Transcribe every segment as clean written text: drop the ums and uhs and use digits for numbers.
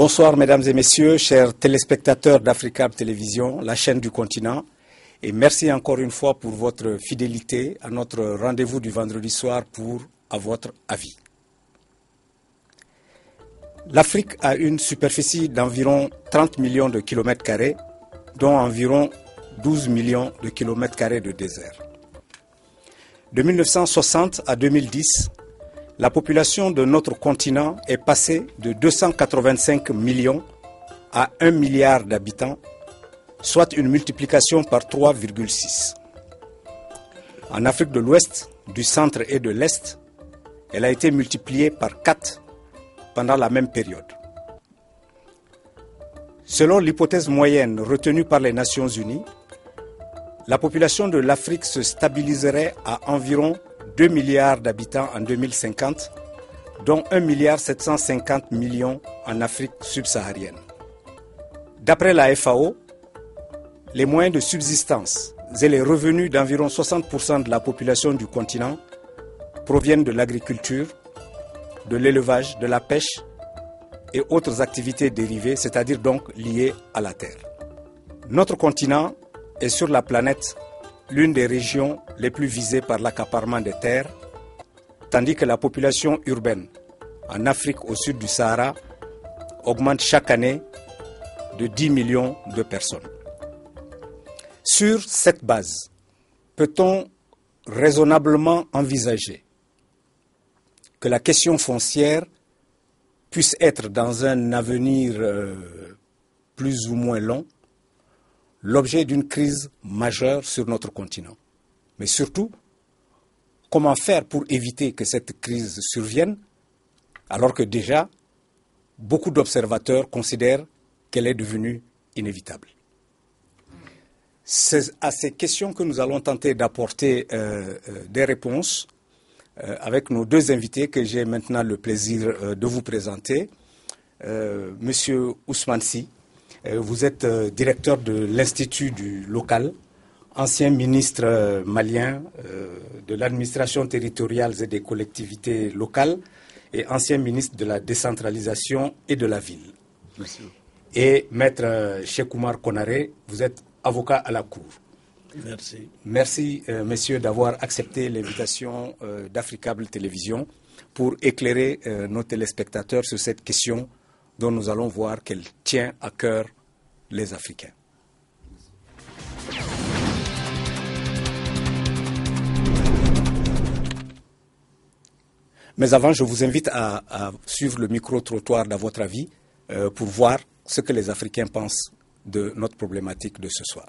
Bonsoir mesdames et messieurs, chers téléspectateurs d'Africab Télévision, la chaîne du continent. Et merci encore une fois pour votre fidélité à notre rendez-vous du vendredi soir pour À votre avis. L'Afrique a une superficie d'environ 30 millions de kilomètres carrés, dont environ 12 millions de kilomètres carrés de désert. De 1960 à 2010, la population de notre continent est passée de 285 millions à 1 milliard d'habitants, soit une multiplication par 3,6. En Afrique de l'Ouest, du centre et de l'Est, elle a été multipliée par 4 pendant la même période. Selon l'hypothèse moyenne retenue par les Nations Unies, la population de l'Afrique se stabiliserait à environ 2 milliards d'habitants en 2050, dont 1,750 milliard en Afrique subsaharienne. D'après la FAO, les moyens de subsistance et les revenus d'environ 60% de la population du continent proviennent de l'agriculture, de l'élevage, de la pêche et autres activités dérivées, c'est-à-dire donc liées à la terre. Notre continent est sur la planète l'une des régions les plus visées par l'accaparement des terres, tandis que la population urbaine en Afrique au sud du Sahara augmente chaque année de 10 millions de personnes. Sur cette base, peut-on raisonnablement envisager que la question foncière puisse être dans un avenir plus ou moins long l'objet d'une crise majeure sur notre continent? Mais surtout, comment faire pour éviter que cette crise survienne alors que déjà beaucoup d'observateurs considèrent qu'elle est devenue inévitable? C'est à ces questions que nous allons tenter d'apporter des réponses avec nos deux invités que j'ai maintenant le plaisir de vous présenter. Monsieur Ousmane Sy, vous êtes directeur de l'Institut du local, ancien ministre malien de l'administration territoriale et des collectivités locales et ancien ministre de la décentralisation et de la ville. Merci. Et maître Cheikh Oumar Konaré, vous êtes avocat à la Cour. Merci. Merci, messieurs, d'avoir accepté l'invitation d'Africable Télévision pour éclairer nos téléspectateurs sur cette question dont nous allons voir qu'elle tient à cœur les Africains. Mais avant, je vous invite à suivre le micro-trottoir d'à votre avis pour voir ce que les Africains pensent de notre problématique de ce soir.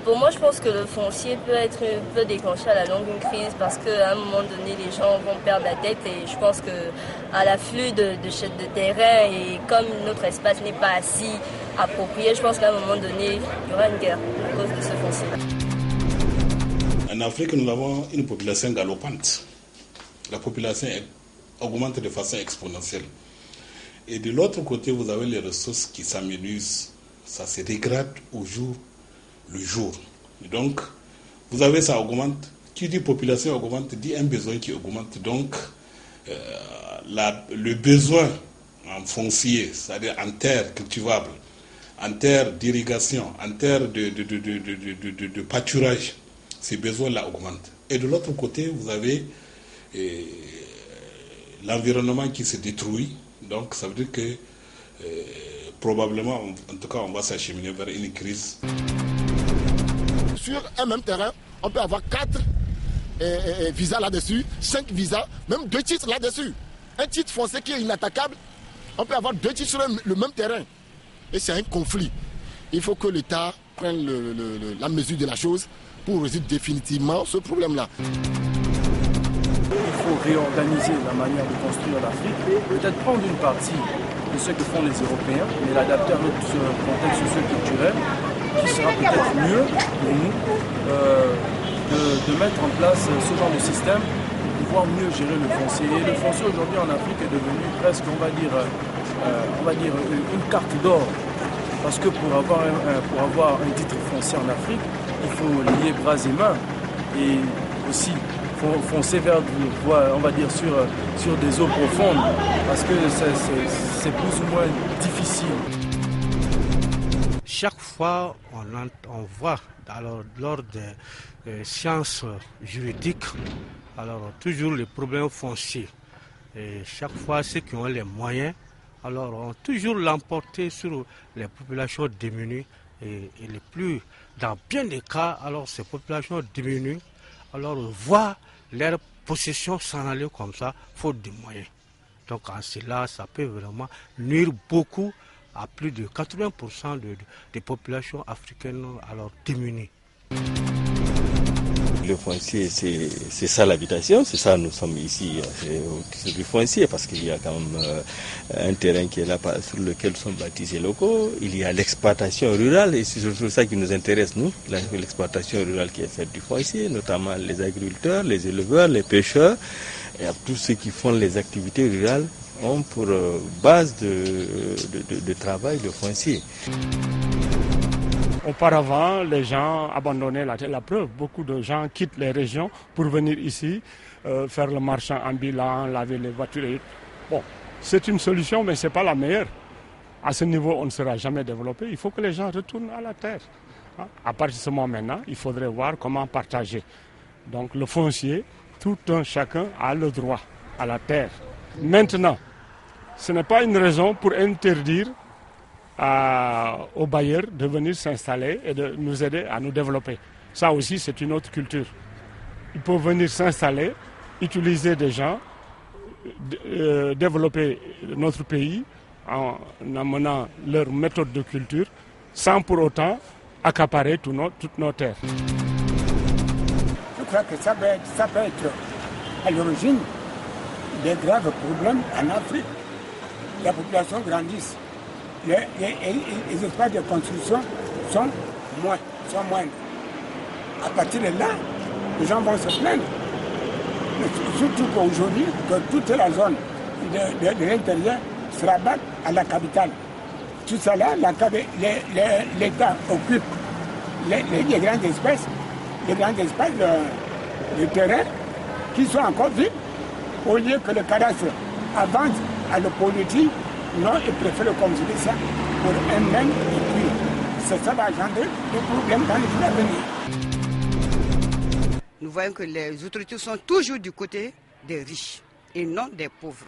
Pour moi, je pense que le foncier peut déclencher à la longue une crise parce qu'à un moment donné, les gens vont perdre la tête et je pense qu'à l'afflux de terrain et comme notre espace n'est pas assez approprié, je pense qu'à un moment donné, il y aura une guerre à cause de ce foncier. En Afrique, nous avons une population galopante. La population augmente de façon exponentielle. Et de l'autre côté, vous avez les ressources qui s'amenuisent. Ça se dégrade au jour le jour. Donc, vous avez ça augmente. Qui dit population augmente, dit un besoin qui augmente. Donc, le besoin en foncier, c'est-à-dire en terre cultivable, en terre d'irrigation, en terre de pâturage, ces besoins-là augmentent. Et de l'autre côté, vous avez l'environnement qui se détruit. Donc, ça veut dire que probablement, en tout cas, on va s'acheminer vers une crise. Sur un même terrain, on peut avoir 4 visas là-dessus, 5 visas, même 2 titres là-dessus. Un titre foncier qui est inattaquable, on peut avoir 2 titres sur le même terrain. Et c'est un conflit. Il faut que l'État prenne la mesure de la chose pour résoudre définitivement ce problème-là. Il faut réorganiser la manière de construire l'Afrique, peut-être prendre une partie de ce que font les Européens, mais l'adapter à notre contexte socio-culturel, qui sera peut-être mieux pour nous de mettre en place ce genre de système pour pouvoir mieux gérer le foncier. Et le foncier aujourd'hui en Afrique est devenu presque, on va dire une carte d'or. Parce que pour avoir un titre foncier en Afrique, il faut lier bras et mains et aussi foncer vers, on va dire, sur des eaux profondes parce que c'est plus ou moins difficile. Chaque fois on voit alors, lors des sciences juridiques, alors toujours les problèmes fonciers. Et chaque fois ceux qui ont les moyens alors ont toujours l'emporté sur les populations démunies et les plus, dans bien des cas, alors ces populations démunies alors voient leur possession s'en aller comme ça, faute de moyens. Donc en cela, ça peut vraiment nuire beaucoup à plus de 80% des populations africaines alors démunies. Le foncier, c'est ça l'habitation, c'est ça nous sommes ici, c'est du foncier parce qu'il y a quand même un terrain qui est là sur lequel sont bâtis locaux, il y a l'exploitation rurale et c'est surtout ça qui nous intéresse nous, l'exploitation rurale qui est faite du foncier, notamment les agriculteurs, les éleveurs, les pêcheurs et tous ceux qui font les activités rurales ont pour base de travail le foncier. Auparavant, les gens abandonnaient la preuve. Beaucoup de gens quittent les régions pour venir ici, faire le marchand ambulant, laver les voitures. Bon, c'est une solution, mais ce n'est pas la meilleure. À ce niveau, on ne sera jamais développé. Il faut que les gens retournent à la terre. À partir de ce moment maintenant, il faudrait voir comment partager. Donc le foncier, tout un chacun a le droit à la terre. Maintenant, ce n'est pas une raison pour interdire aux bailleurs de venir s'installer et de nous aider à nous développer. Ça aussi, c'est une autre culture. Ils peuvent venir s'installer, utiliser des gens, développer notre pays en amenant leur méthode de culture sans pour autant accaparer toutes nos terres. Je crois que ça peut être à l'origine des graves problèmes en Afrique. La population grandit. Les espaces de construction sont moindres. À partir de là, les gens vont se plaindre. Surtout qu'aujourd'hui, que toute la zone de l'intérieur se rabatte à la capitale. Tout ça là, l'État occupe les grands espaces de terrain qui sont encore vides, au lieu que le cadastre avance à la politique. Non, ils préfèrent considérer ça pour un même et puis ça va engendrer des problèmes dans les jours à venir. Nous voyons que les autorités sont toujours du côté des riches et non des pauvres.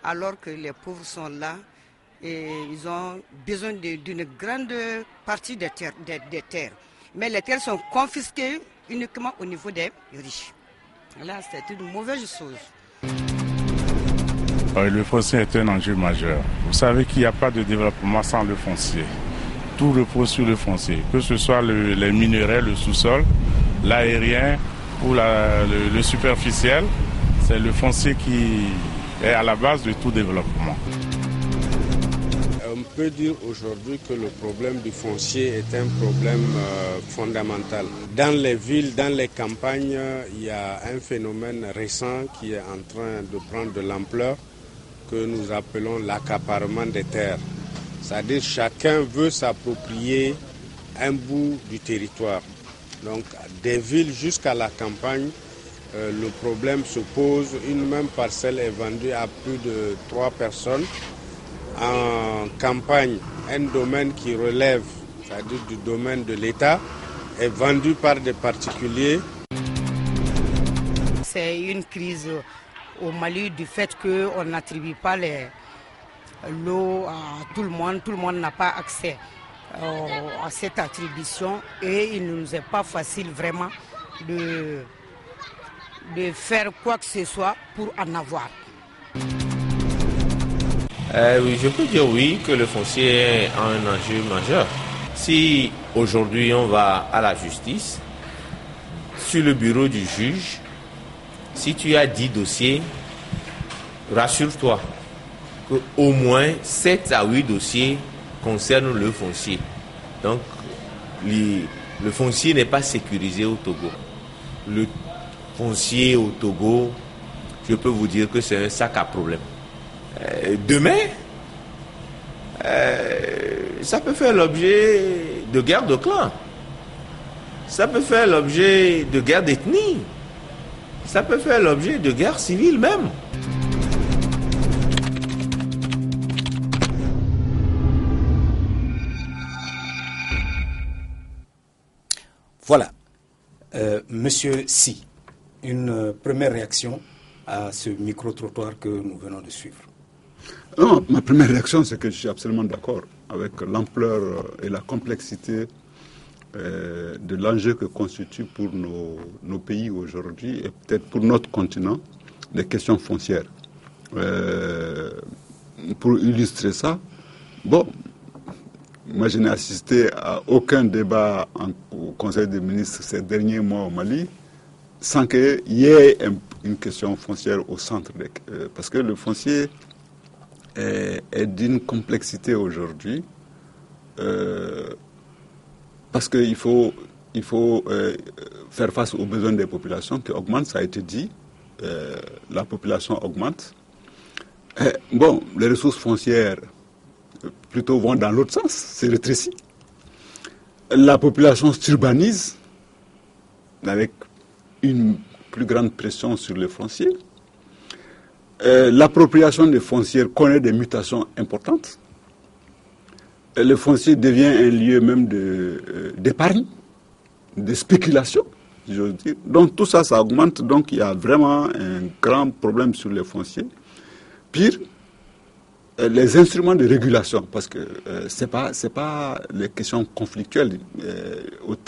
Alors que les pauvres sont là et ils ont besoin d'une grande partie des terres. Mais les terres sont confisquées uniquement au niveau des riches. Là, c'est une mauvaise chose. Le foncier est un enjeu majeur. Vous savez qu'il n'y a pas de développement sans le foncier. Tout repose sur le foncier, que ce soit les minerais, le sous-sol, l'aérien ou le superficiel. C'est le foncier qui est à la base de tout développement. On peut dire aujourd'hui que le problème du foncier est un problème fondamental. Dans les villes, dans les campagnes, il y a un phénomène récent qui est en train de prendre de l'ampleur, que nous appelons l'accaparement des terres. C'est-à-dire chacun veut s'approprier un bout du territoire. Donc des villes jusqu'à la campagne, le problème se pose. Une même parcelle est vendue à plus de 3 personnes. En campagne, un domaine qui relève, c'est-à-dire du domaine de l'État, est vendu par des particuliers. C'est une crise au Mali du fait qu'on n'attribue pas l'eau à tout le monde n'a pas accès à cette attribution et il ne nous est pas facile vraiment de faire quoi que ce soit pour en avoir. Oui, je peux dire oui que le foncier a un enjeu majeur. Si aujourd'hui on va à la justice, sur le bureau du juge, si tu as 10 dossiers, rassure-toi qu'au moins 7 à 8 dossiers concernent le foncier. Donc, le foncier n'est pas sécurisé au Togo. le foncier au Togo, je peux vous dire que c'est un sac à problème. Demain, ça peut faire l'objet de guerres de clans. Ça peut faire l'objet de guerres d'ethnie. Ça peut faire l'objet de guerres civiles même. Voilà. Monsieur Si, une première réaction à ce micro-trottoir que nous venons de suivre. Non, ma première réaction, c'est que je suis absolument d'accord avec l'ampleur et la complexité de l'enjeu que constitue pour nos pays aujourd'hui et peut-être pour notre continent les questions foncières. Pour illustrer ça, bon, moi je n'ai assisté à aucun débat au Conseil des ministres ces derniers mois au Mali sans qu'il y ait une question foncière au centre. Parce que le foncier est d'une complexité aujourd'hui. Parce qu'il faut faire face aux besoins des populations qui augmentent, ça a été dit. La population augmente. Bon, les ressources foncières plutôt vont dans l'autre sens, c'est rétréci. La population s'urbanise avec une plus grande pression sur les fonciers. L'appropriation des foncières connaît des mutations importantes. Le foncier devient un lieu même d'épargne, de spéculation, j'ose dire. Donc tout ça, ça augmente. Donc il y a vraiment un grand problème sur les fonciers. Pire, les instruments de régulation, parce que c'est pas les questions conflictuelles.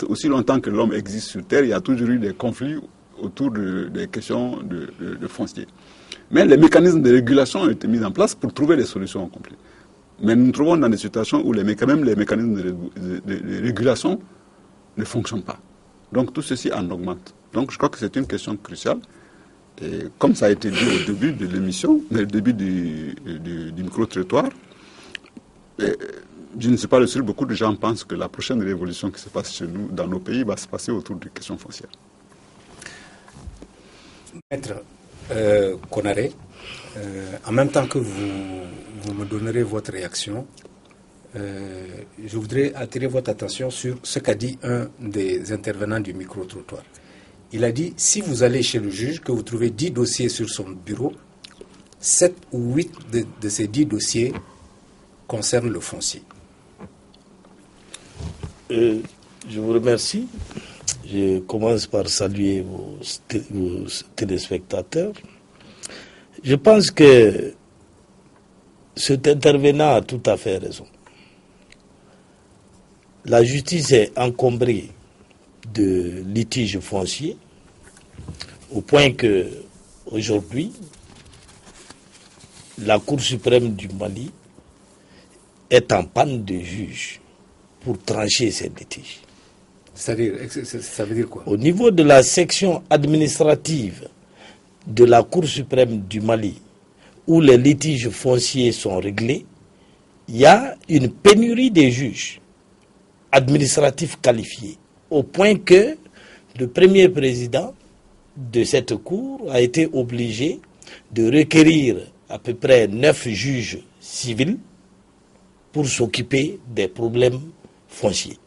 Aussi longtemps que l'homme existe sur Terre, il y a toujours eu des conflits autour des questions de foncier. Mais les mécanismes de régulation ont été mis en place pour trouver des solutions complètes. Mais nous nous trouvons dans des situations où même les mécanismes de régulation ne fonctionnent pas. Donc tout ceci en augmente. Donc je crois que c'est une question cruciale. Et comme ça a été dit au début de l'émission, au début du micro-trottoir, je ne suis pas le seul, beaucoup de gens pensent que la prochaine révolution qui se passe chez nous, dans nos pays, va se passer autour des questions foncières. Maître Konaré, en même temps que vous me donnerez votre réaction, je voudrais attirer votre attention sur ce qu'a dit un des intervenants du micro-trottoir. Il a dit, si vous allez chez le juge, que vous trouvez 10 dossiers sur son bureau, 7 ou 8 de ces 10 dossiers concernent le foncier. Je vous remercie. Je commence par saluer vos téléspectateurs. Je pense que cet intervenant a tout à fait raison. La justice est encombrée de litiges fonciers au point que aujourd'hui la Cour suprême du Mali est en panne de juges pour trancher ces litiges. C'est-à-dire, ça veut dire quoi? Au niveau de la section administrative de la Cour suprême du Mali, où les litiges fonciers sont réglés, il y a une pénurie des juges administratifs qualifiés, au point que le premier président de cette cour a été obligé de requérir à peu près 9 juges civils pour s'occuper des problèmes fonciers,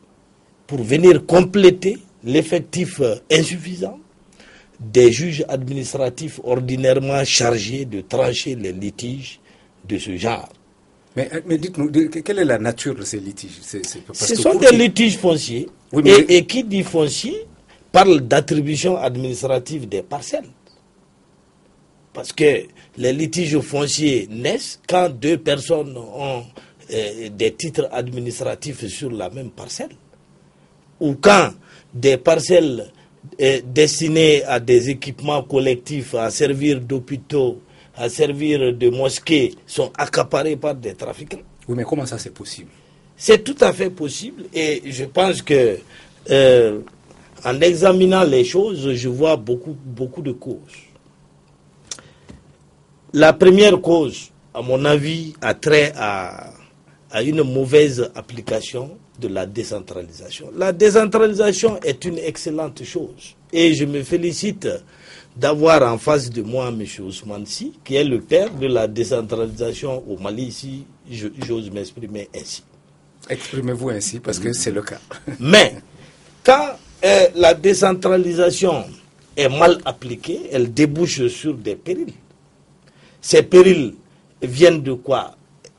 pour venir compléter l'effectif insuffisant des juges administratifs ordinairement chargés de trancher les litiges de ce genre. Mais dites-nous, quelle est la nature de ces litiges? Ce sont des litiges fonciers. Oui, et qui dit foncier parle d'attribution administrative des parcelles. Parce que les litiges fonciers naissent quand 2 personnes ont des titres administratifs sur la même parcelle. Ou quand des parcelles destinées à des équipements collectifs, à servir d'hôpitaux, à servir de mosquées, sont accaparées par des trafiquants. Oui, mais comment ça c'est possible? C'est tout à fait possible et je pense que en examinant les choses, je vois beaucoup de causes. La première cause, à mon avis, a trait à une mauvaise application de la décentralisation. La décentralisation est une excellente chose. Et je me félicite d'avoir en face de moi M. Ousmane Sy, qui est le père de la décentralisation au Mali, si j'ose m'exprimer ainsi. Exprimez-vous ainsi, parce que c'est le cas. Mais, quand la décentralisation est mal appliquée, elle débouche sur des périls. Ces périls viennent de quoi?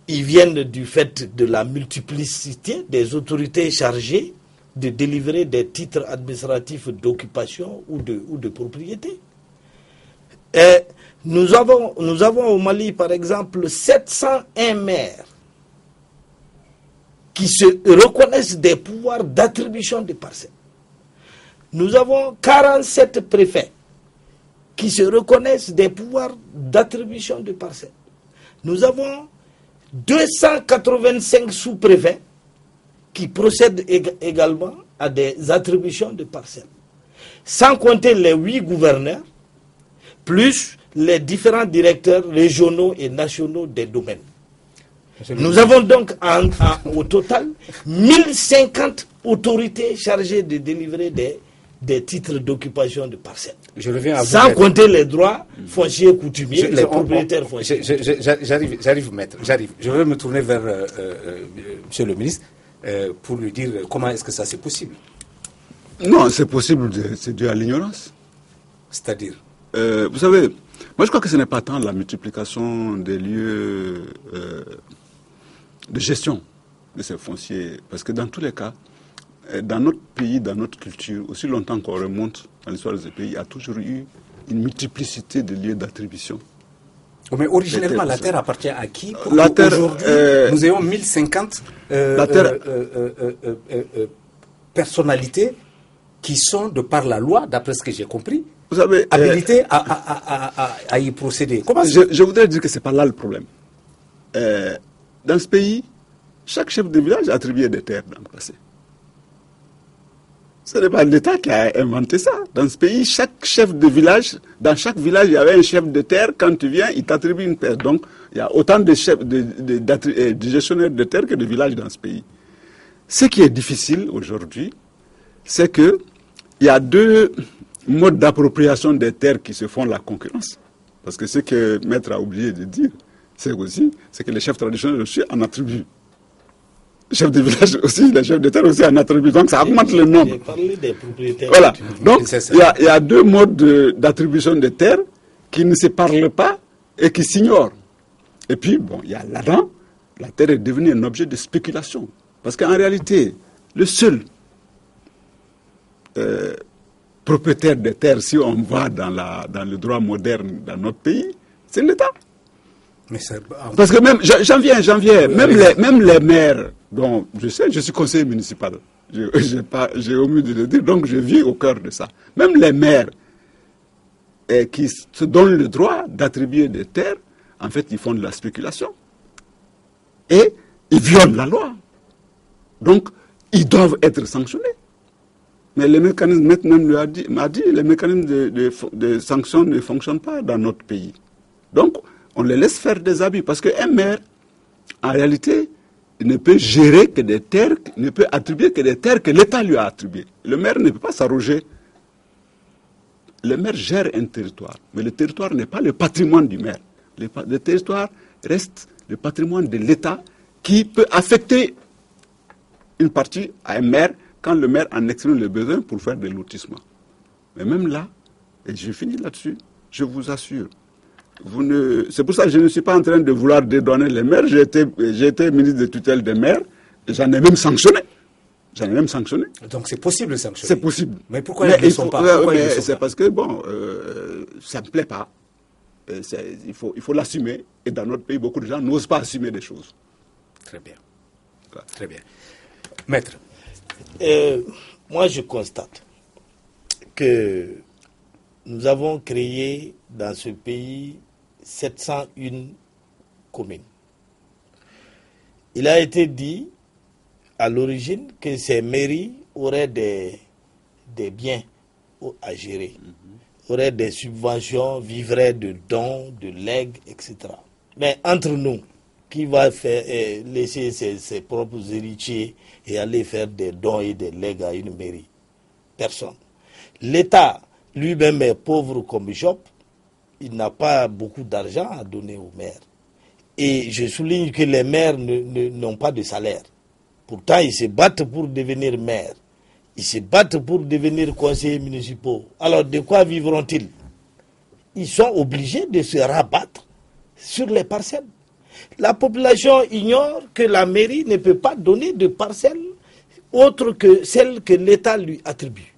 Ils viennent du fait de la multiplicité des autorités chargées de délivrer des titres administratifs d'occupation ou de propriété. Et nous avons au Mali, par exemple, 701 maires qui se reconnaissent des pouvoirs d'attribution des parcelles. Nous avons 47 préfets qui se reconnaissent des pouvoirs d'attribution de parcelles. Nous avons 285 sous-préfets qui procèdent également à des attributions de parcelles. Sans compter les 8 gouverneurs, plus les différents directeurs régionaux et nationaux des domaines. Nous avons donc au total 1050 autorités chargées de délivrer des titres d'occupation de parcelles. Je reviens à vous, sans compter les droits fonciers coutumiers, les propriétaires fonciers. J'arrive, maître, j'arrive. Je vais me tourner vers monsieur le ministre pour lui dire comment est-ce que ça c'est possible. Non, c'est possible, c'est dû à l'ignorance. C'est-à-dire vous savez, moi je crois que ce n'est pas tant la multiplication des lieux de gestion de ces fonciers, parce que dans tous les cas, dans notre pays, dans notre culture, aussi longtemps qu'on remonte dans l'histoire de ce pays, il y a toujours eu une multiplicité de lieux d'attribution. Oh, mais originellement, la terre appartient à qui? La terre, aujourd'hui, nous ayons 1050 personnalités qui sont, de par la loi, d'après ce que j'ai compris, vous savez, habilitées à y procéder. Comment je voudrais dire que ce n'est pas là le problème. Dans ce pays, chaque chef de village attribuait des terres dans le passé. Ce n'est pas l'État qui a inventé ça. Dans ce pays, chaque chef de village, dans chaque village, il y avait un chef de terre. Quand tu viens, il t'attribue une terre. Donc, il y a autant de chefs, de gestionnaires de terre que de villages dans ce pays. Ce qui est difficile aujourd'hui, c'est que il y a 2 modes d'appropriation des terres qui se font la concurrence. Parce que ce que Maître a oublié de dire, c'est que les chefs traditionnels aussi en attribuent. Les chefs de village aussi, les chefs de terre aussi en attribuent. Donc ça augmente le nombre. J'ai parlé des propriétaires. Voilà. Donc il y a 2 modes d'attribution des terres qui ne se parlent pas et qui s'ignorent. Et puis, bon, il y a là-dedans, la terre est devenue un objet de spéculation. Parce qu'en réalité, le seul propriétaire des terres, si on va dans le droit moderne dans notre pays, c'est l'État. Parce que même, j'en viens, même les maires, dont je sais, je suis conseiller municipal, j'ai omis de le dire, donc je vis au cœur de ça. Même les maires qui se donnent le droit d'attribuer des terres, en fait, ils font de la spéculation. Et ils violent la loi. Donc, ils doivent être sanctionnés. Mais les mécanismes, maintenant, m'a dit, les mécanismes de sanctions ne fonctionnent pas dans notre pays. Donc, on les laisse faire des abus. Parce qu'un maire, en réalité, il ne peut gérer que des terres, ne peut attribuer que des terres que l'État lui a attribuées. Le maire ne peut pas s'arroger. Le maire gère un territoire, mais le territoire n'est pas le patrimoine du maire. Le territoire reste le patrimoine de l'État qui peut affecter une partie à un maire quand le maire en exprime le besoin pour faire des lotissements. Mais même là, et je finis là-dessus, je vous assure, c'est pour ça que je ne suis pas en train de vouloir dédouaner les maires. J'ai été ministre de tutelle des maires et j'en ai même sanctionné. Donc c'est possible de sanctionner. C'est possible. Mais pourquoi ils ne le sont pas? C'est parce que, bon, ça ne me plaît pas. Il faut l'assumer. Et dans notre pays, beaucoup de gens n'osent pas assumer des choses. Très bien. Très bien. Maître. Moi, je constate que nous avons créé dans ce pays 701 communes. Il a été dit à l'origine que ces mairies auraient des biens à gérer, auraient des subventions, vivraient de dons, de legs, etc. Mais entre nous, qui va laisser ses propres héritiers et aller faire des dons et des legs à une mairie? Personne. L'État lui-même est pauvre comme Job. Il n'a pas beaucoup d'argent à donner aux maires. Et je souligne que les maires n'ont pas de salaire. Pourtant, ils se battent pour devenir maires. Ils se battent pour devenir conseillers municipaux. Alors, de quoi vivront-ils? Ils sont obligés de se rabattre sur les parcelles. La population ignore que la mairie ne peut pas donner de parcelles autres que celles que l'État lui attribue.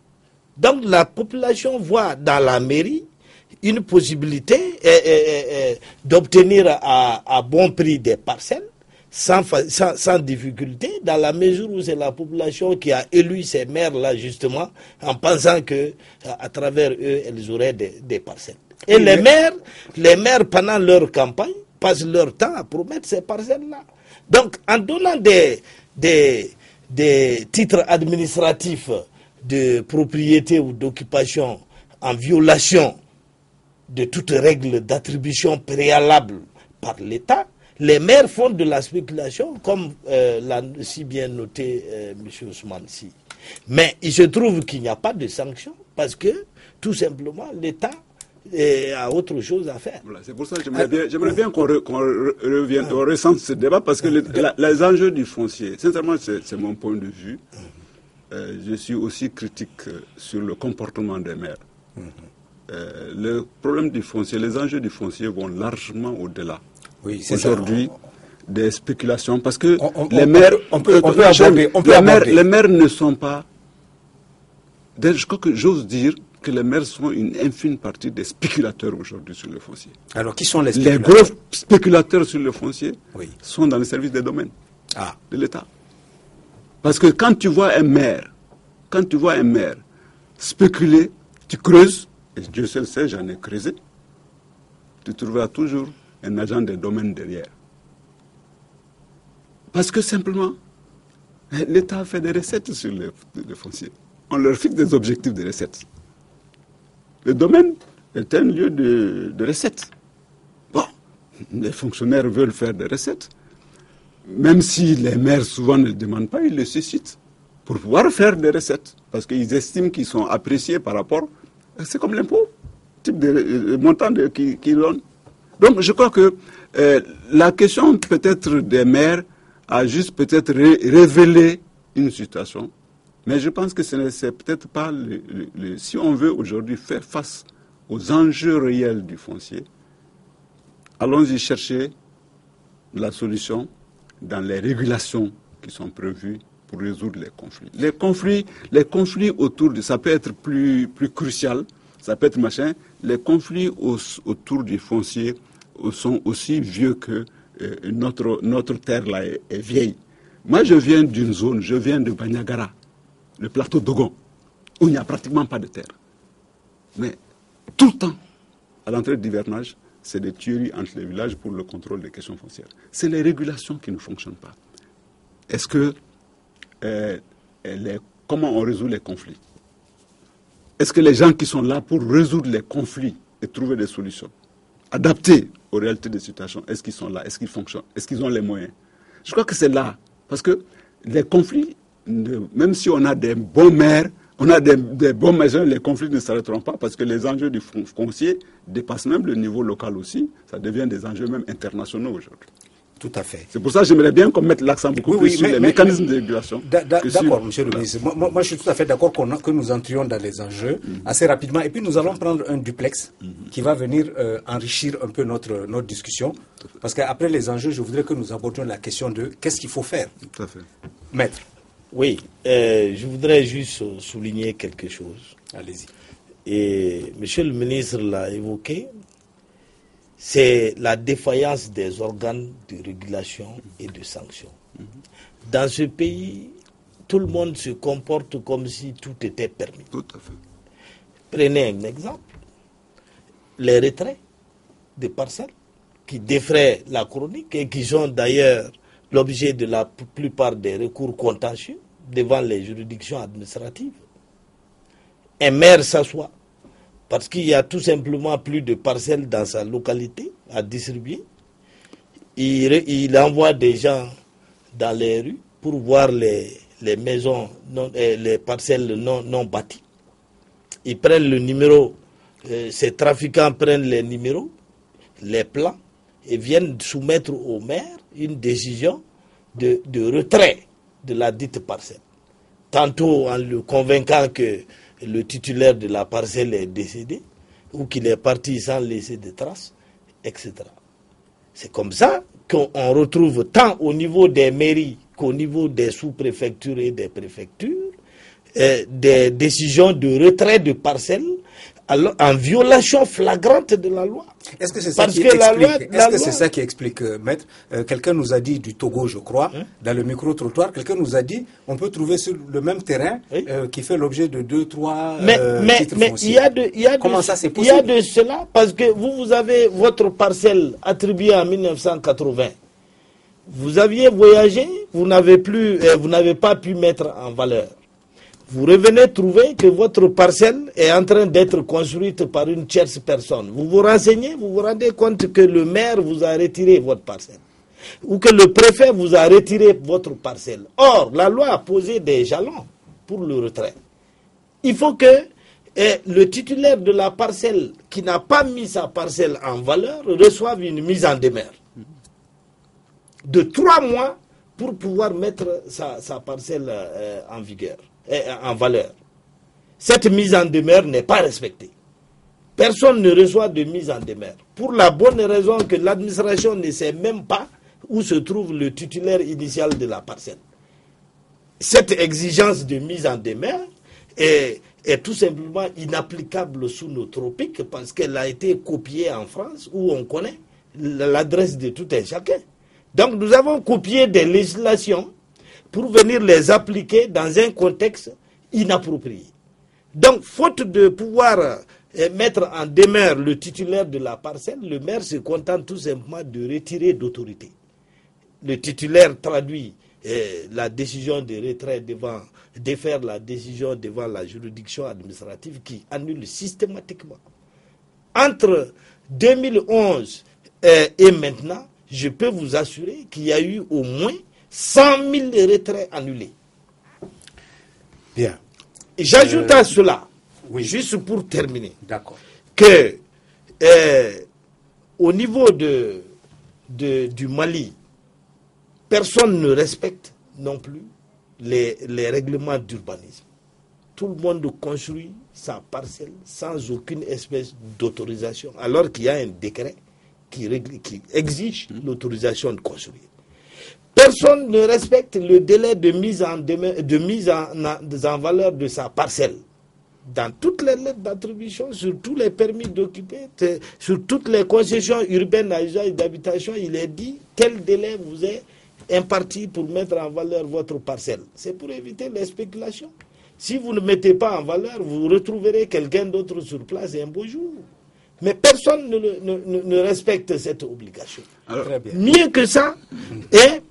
Donc, la population voit dans la mairie une possibilité d'obtenir à bon prix des parcelles sans difficulté, dans la mesure où c'est la population qui a élu ces maires-là, justement, en pensant que à travers eux, elles auraient des parcelles. Et les maires, pendant leur campagne, passent leur temps à promettre ces parcelles-là. Donc, en donnant des titres administratifs de propriété ou d'occupation en violation de toute règle d'attribution préalable par l'État, les maires font de la spéculation, comme l'a si bien noté M. Ousmane Sy. Mais il se trouve qu'il n'y a pas de sanction parce que, tout simplement, l'État a autre chose à faire. Voilà, c'est pour ça que j'aimerais bien qu'on revienne, on ressente ce débat, parce que les enjeux du foncier, sincèrement, c'est mon point de vue. Je suis aussi critique sur le comportement des maires. Le problème du foncier, les enjeux du foncier vont largement au-delà. Oui, aujourd'hui, des spéculations, parce que les maires ne sont pas. Je crois que j'ose dire que les maires sont une infime partie des spéculateurs aujourd'hui sur le foncier. Alors, qui sont les spéculateurs? Les gros spéculateurs sur le foncier sont dans le service des domaines de l'État. Parce que quand tu vois un maire spéculer, tu creuses, et Dieu seul sait, j'en ai creusé, tu trouveras toujours un agent des domaines derrière. Parce que simplement, l'État fait des recettes sur le foncier. On leur fixe des objectifs de recettes. Le domaine est un lieu de recettes. Bon, les fonctionnaires veulent faire des recettes. Même si les maires souvent ne le demandent pas, ils le suscitent pour pouvoir faire des recettes. Parce qu'ils estiment qu'ils sont appréciés par rapport. C'est comme l'impôt, type de montant qu'ils donnent. Donc je crois que la question peut-être des maires a juste peut-être révélé une situation. Mais je pense que ce n'est peut-être pas si on veut aujourd'hui faire face aux enjeux réels du foncier, allons-y chercher la solution dans les régulations qui sont prévues pour résoudre les conflits. Les conflits autour de ça peut être plus crucial, ça peut être machin. Les conflits autour du foncier sont aussi vieux que notre terre là est vieille. Moi je viens d'une zone, je viens de Bandiagara, le plateau d'Ogon, où il n'y a pratiquement pas de terre. Mais tout le temps, à l'entrée de l'hivernage, c'est des tueries entre les villages pour le contrôle des questions foncières. C'est les régulations qui ne fonctionnent pas. Est-ce que comment on résout les conflits? Est-ce que les gens qui sont là pour résoudre les conflits et trouver des solutions adaptées aux réalités des situations, est-ce qu'ils sont là? Est-ce qu'ils fonctionnent? Est-ce qu'ils ont les moyens? Je crois que c'est là. Parce que les conflits, même si on a des bons maires, on a des bons maisons, les conflits ne s'arrêteront pas parce que les enjeux du foncier dépassent même le niveau local aussi. Ça devient des enjeux même internationaux aujourd'hui. Tout à fait. C'est pour ça que j'aimerais bien qu'on mette l'accent beaucoup plus sur les mécanismes de régulation. D'accord, monsieur le ministre. Moi, je suis tout à fait d'accord que nous entrions dans les enjeux assez rapidement. Et puis, nous allons prendre un duplex qui va venir enrichir un peu notre discussion. Parce qu'après les enjeux, je voudrais que nous abordions la question de qu'est-ce qu'il faut faire. Tout à fait. Maître. Oui, je voudrais juste souligner quelque chose. Allez-y. Et monsieur le ministre l'a évoqué. C'est la défaillance des organes de régulation et de sanction. Dans ce pays, tout le monde se comporte comme si tout était permis. Tout à fait. Prenez un exemple. Les retraits des parcelles qui défraient la chronique et qui sont d'ailleurs l'objet de la plupart des recours contentieux devant les juridictions administratives. Un maire s'assoit parce qu'il y a tout simplement plus de parcelles dans sa localité à distribuer. il envoie des gens dans les rues pour voir les maisons, les parcelles non bâties. Ils prennent le numéro, ces trafiquants prennent les numéros, les plans, et viennent soumettre au maire une décision de retrait de la dite parcelle. Tantôt en le convainquant que le titulaire de la parcelle est décédé, ou qu'il est parti sans laisser de traces, etc. C'est comme ça qu'on retrouve tant au niveau des mairies qu'au niveau des sous-préfectures et des préfectures des décisions de retrait de parcelles en violation flagrante de la loi. Est-ce que c'est ça qui explique, c'est ça qui explique, maître, quelqu'un nous a dit du Togo, je crois, dans le micro-trottoir, quelqu'un nous a dit on peut trouver sur le même terrain qui fait l'objet de 2-3 titres fonciers. Comment ça c'est possible? Il y a de cela parce que vous avez votre parcelle attribuée en 1980. Vous aviez voyagé, vous n'avez pas pu mettre en valeur. Vous revenez trouver que votre parcelle est en train d'être construite par une tierce personne. Vous vous renseignez, vous vous rendez compte que le maire vous a retiré votre parcelle. Ou que le préfet vous a retiré votre parcelle. Or, la loi a posé des jalons pour le retrait. Il faut que le titulaire de la parcelle qui n'a pas mis sa parcelle en valeur reçoive une mise en demeure de 3 mois pour pouvoir mettre sa parcelle en vigueur. En valeur. Cette mise en demeure n'est pas respectée. Personne ne reçoit de mise en demeure. Pour la bonne raison que l'administration ne sait même pas où se trouve le titulaire initial de la parcelle. Cette exigence de mise en demeure est tout simplement inapplicable sous nos tropiques parce qu'elle a été copiée en France où on connaît l'adresse de tout un chacun. Donc nous avons copié des législations pour venir les appliquer dans un contexte inapproprié. Donc, faute de pouvoir mettre en demeure le titulaire de la parcelle, le maire se contente tout simplement de retirer d'autorité. Le titulaire traduit la décision de retrait défaire la décision devant la juridiction administrative qui annule systématiquement. Entre 2011 et maintenant, je peux vous assurer qu'il y a eu au moins 100 000 retraits annulés. Bien. J'ajoute à cela, juste pour terminer, que au niveau du Mali, personne ne respecte non plus les règlements d'urbanisme. Tout le monde construit sa parcelle sans aucune espèce d'autorisation, alors qu'il y a un décret qui exige l'autorisation de construire. Personne ne respecte le délai de mise en valeur de sa parcelle. Dans toutes les lettres d'attribution, sur tous les permis d'occuper, sur toutes les concessions urbaines à usage d'habitation, il est dit quel délai vous est imparti pour mettre en valeur votre parcelle. C'est pour éviter les spéculations. Si vous ne mettez pas en valeur, vous retrouverez quelqu'un d'autre sur place un beau jour. Mais personne ne respecte cette obligation. Alors, mieux que ça, et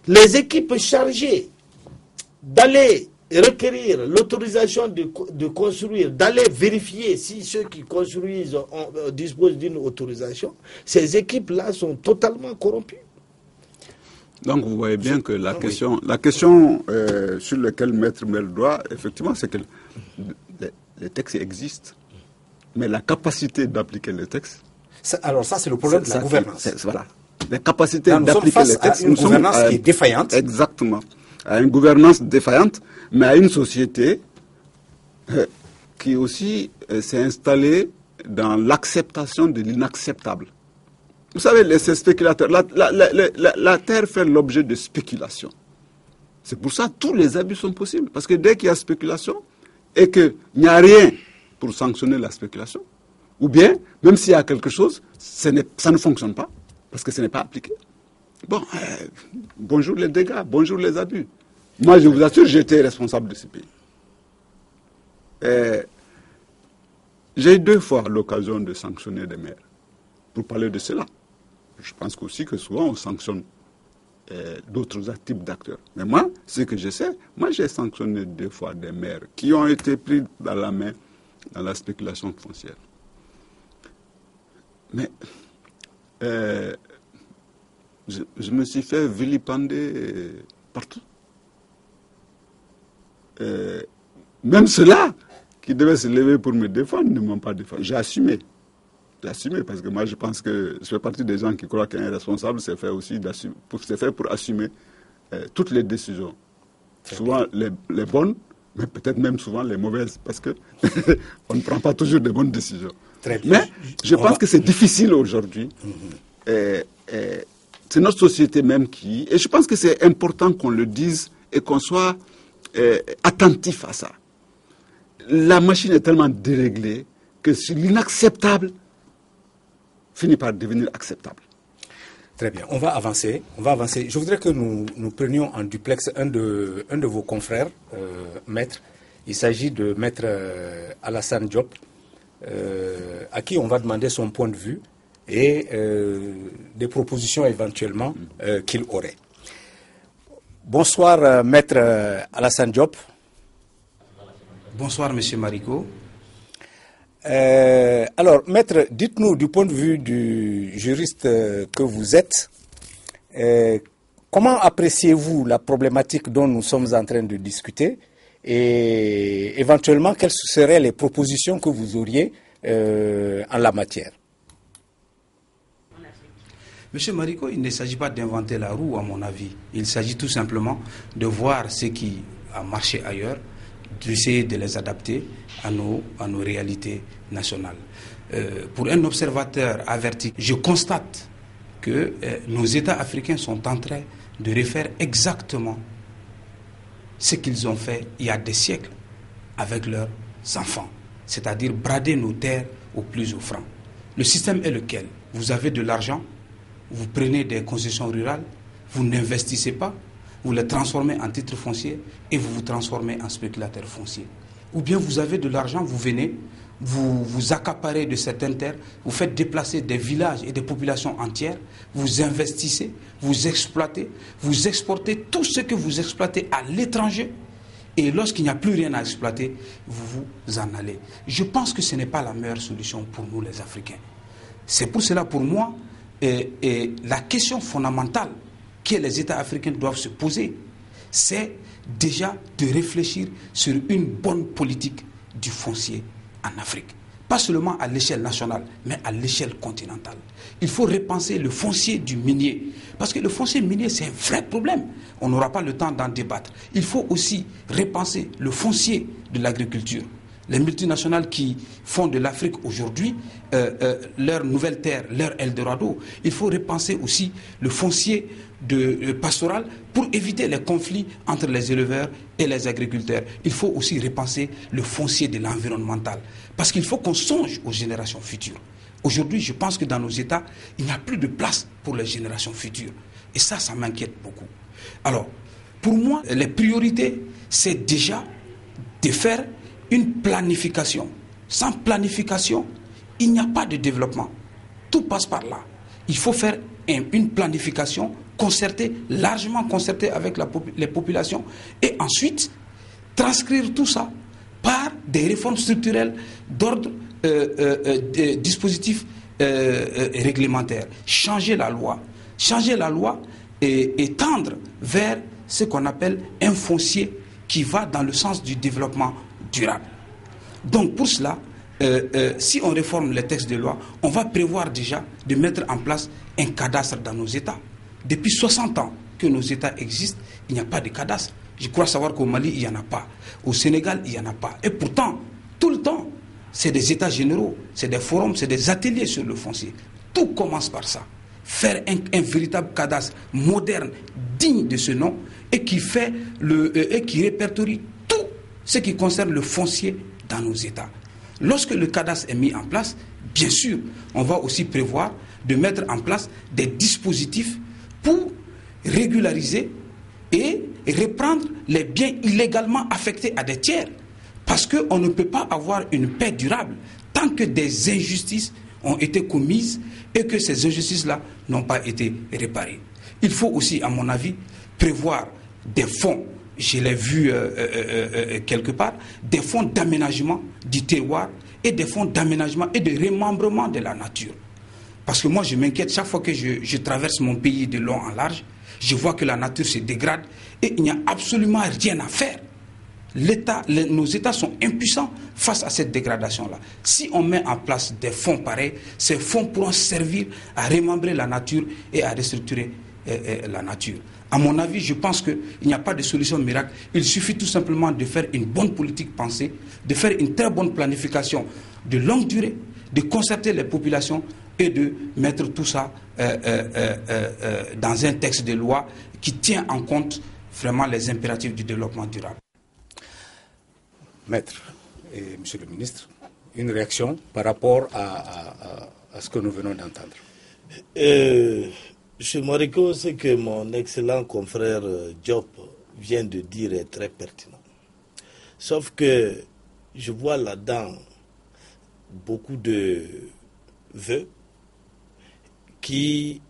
les équipes chargées d'aller requérir l'autorisation de construire, d'aller vérifier si ceux qui construisent disposent d'une autorisation, ces équipes-là sont totalement corrompues. Donc vous voyez bien que la question sur laquelle Maître met le doigt, effectivement, c'est que les textes existent, mais la capacité d'appliquer les textes... Alors ça, c'est le problème de la gouvernance. Voilà. Les capacités d'appliquer les textes... Nous sommes face à une gouvernance qui est défaillante. Exactement. À une gouvernance défaillante, mais à une société qui aussi s'est installée dans l'acceptation de l'inacceptable. Vous savez, ces spéculateurs, la terre fait l'objet de spéculation. C'est pour ça que tous les abus sont possibles. Parce que dès qu'il y a spéculation et qu'il n'y a rien pour sanctionner la spéculation, ou bien, même s'il y a quelque chose, ça ne fonctionne pas, parce que ce n'est pas appliqué. Bon, bonjour les dégâts, bonjour les abus. Moi, je vous assure, j'étais responsable de ce pays. J'ai eu 2 fois l'occasion de sanctionner des maires, pour parler de cela. Je pense aussi que souvent on sanctionne d'autres types d'acteurs. Mais moi, ce que je sais, moi j'ai sanctionné 2 fois des maires qui ont été pris dans la main dans la spéculation foncière. Mais je me suis fait vilipender partout. Même ceux-là qui devaient se lever pour me défendre ne m'ont pas défendu. J'ai assumé. Parce que moi, je pense que je fais partie des gens qui croient qu'un responsable, c'est fait aussi pour assumer toutes les décisions. Souvent les bonnes, mais peut-être même souvent les mauvaises, parce que on ne prend pas toujours de bonnes décisions. Très bien. Mais je pense que c'est difficile aujourd'hui. C'est notre société même qui... Et je pense que c'est important qu'on le dise et qu'on soit attentif à ça. La machine est tellement déréglée que l'inacceptable finit par devenir acceptable. Très bien, on va avancer. Je voudrais que nous prenions en duplex un de vos confrères, maître. Il s'agit de maître Alassane Diop, à qui on va demander son point de vue et des propositions éventuellement qu'il aurait. Bonsoir, maître Alassane Diop. Bonsoir, monsieur Marico. Alors, maître, dites-nous du point de vue du juriste que vous êtes, comment appréciez-vous la problématique dont nous sommes en train de discuter et éventuellement quelles seraient les propositions que vous auriez en la matière? Monsieur Marico, il ne s'agit pas d'inventer la roue, à mon avis. Il s'agit tout simplement de voir ce qui a marché ailleurs, d'essayer de les adapter à nos réalités nationales. Pour un observateur averti, je constate que nos États africains sont en train de refaire exactement ce qu'ils ont fait il y a des siècles avec leurs enfants, c'est-à-dire brader nos terres au plus offrant. Le système est lequel? Vous avez de l'argent, vous prenez des concessions rurales, vous n'investissez pas, vous les transformez en titres fonciers et vous vous transformez en spéculateurs fonciers. Ou bien vous avez de l'argent, vous venez, vous accaparez de certaines terres, vous faites déplacer des villages et des populations entières, vous investissez, vous exploitez, vous exportez tout ce que vous exploitez à l'étranger et lorsqu'il n'y a plus rien à exploiter, vous vous en allez. Je pense que ce n'est pas la meilleure solution pour nous les Africains. C'est pour cela, pour moi, la question fondamentale que les États africains doivent se poser, c'est déjà de réfléchir sur une bonne politique du foncier en Afrique. Pas seulement à l'échelle nationale, mais à l'échelle continentale. Il faut repenser le foncier du minier. Parce que le foncier minier, c'est un vrai problème. On n'aura pas le temps d'en débattre. Il faut aussi repenser le foncier de l'agriculture. Les multinationales qui font de l'Afrique aujourd'hui leur nouvelle terre, leur Eldorado. Il faut repenser aussi le foncier pastoral pour éviter les conflits entre les éleveurs et les agriculteurs. Il faut aussi repenser le foncier de l'environnemental. Parce qu'il faut qu'on songe aux générations futures. Aujourd'hui, je pense que dans nos États, il n'y a plus de place pour les générations futures. Et ça m'inquiète beaucoup. Alors, pour moi, les priorités, c'est déjà de faire une planification. Sans planification, il n'y a pas de développement. Tout passe par là. Il faut faire une planification concertée, largement concertée avec les populations, et ensuite transcrire tout ça par des réformes structurelles d'ordre dispositif réglementaire. Changer la loi et tendre vers ce qu'on appelle un foncier qui va dans le sens du développement durable. Donc pour cela, si on réforme les textes de loi, on va prévoir déjà de mettre en place un cadastre dans nos États. Depuis 60 ans que nos États existent, il n'y a pas de cadastre. Je crois savoir qu'au Mali, il n'y en a pas. Au Sénégal, il n'y en a pas. Et pourtant, tout le temps, c'est des États généraux, c'est des forums, c'est des ateliers sur le foncier. Tout commence par ça. Faire un véritable cadastre moderne, digne de ce nom, et qui répertorie tout ce qui concerne le foncier dans nos États. Lorsque le cadastre est mis en place, bien sûr, on va aussi prévoir de mettre en place des dispositifs pour régulariser et reprendre les biens illégalement affectés à des tiers. Parce qu'on ne peut pas avoir une paix durable tant que des injustices ont été commises et que ces injustices-là n'ont pas été réparées. Il faut aussi, à mon avis, prévoir des fonds, je l'ai vu quelque part, des fonds d'aménagement du terroir et des fonds d'aménagement et de remembrement de la nature. Parce que moi, je m'inquiète chaque fois que je traverse mon pays de long en large, je vois que la nature se dégrade et il n'y a absolument rien à faire. Nos États sont impuissants face à cette dégradation-là. Si on met en place des fonds pareils, ces fonds pourront servir à remembrer la nature et à restructurer la nature. À mon avis, je pense qu'il n'y a pas de solution miracle. Il suffit tout simplement de faire une bonne politique pensée, de faire une très bonne planification de longue durée, de concerter les populations et de mettre tout ça dans un texte de loi qui tient en compte vraiment les impératifs du développement durable. Maître et Monsieur le Ministre, une réaction par rapport à ce que nous venons d'entendre. Monsieur Mariko, ce que mon excellent confrère Diop vient de dire est très pertinent. Sauf que je vois là-dedans beaucoup de vœux qui,